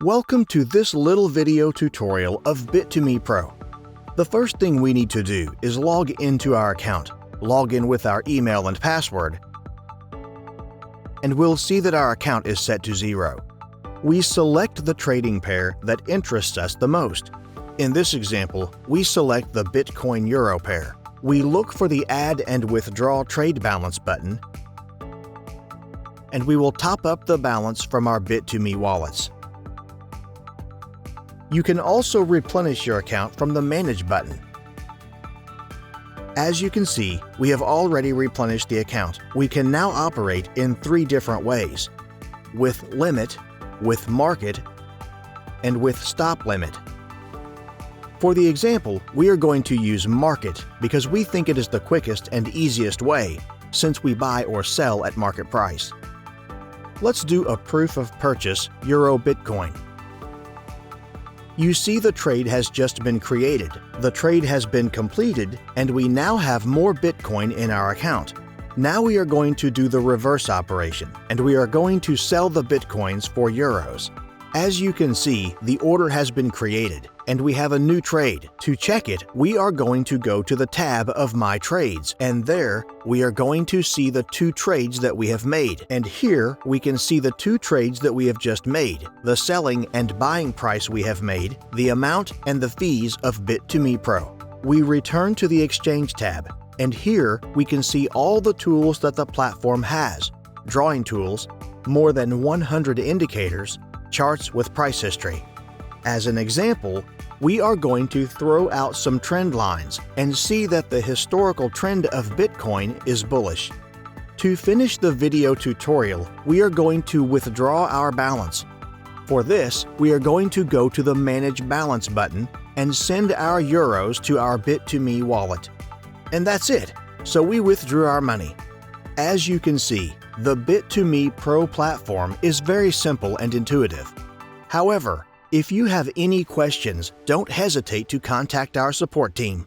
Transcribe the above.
Welcome to this little video tutorial of Bit2Me PRO. The first thing we need to do is log into our account, log in with our email and password, and we'll see that our account is set to 0. We select the trading pair that interests us the most. In this example, we select the Bitcoin-Euro pair. We look for the Add and Withdraw Trade Balance button, and we will top up the balance from our Bit2Me wallets. You can also replenish your account from the Manage button. As you can see, we have already replenished the account. We can now operate in 3 different ways: with limit, with market, and with stop limit. For the example, we are going to use market because we think it is the quickest and easiest way, since we buy or sell at market price. Let's do a proof of purchase Euro Bitcoin. You see the trade has just been created. The trade has been completed, and we now have more Bitcoin in our account. Now we are going to do the reverse operation, and we are going to sell the Bitcoins for euros. As you can see, the order has been created, and we have a new trade. To check it, we are going to go to the tab of My Trades, and there we are going to see the 2 trades that we have made. And here we can see the 2 trades that we have just made, the selling and buying price we have made, the amount and the fees of Bit2Me PRO. We return to the Exchange tab, and here we can see all the tools that the platform has: drawing tools, more than 100 indicators, charts with price history. As an example, we are going to throw out some trend lines and see that the historical trend of Bitcoin is bullish. To finish the video tutorial, we are going to withdraw our balance. For this, we are going to go to the Manage Balance button and send our euros to our Bit2Me wallet. And that's it. So we withdrew our money. As you can see, the Bit2Me PRO platform is very simple and intuitive. However, if you have any questions, don't hesitate to contact our support team.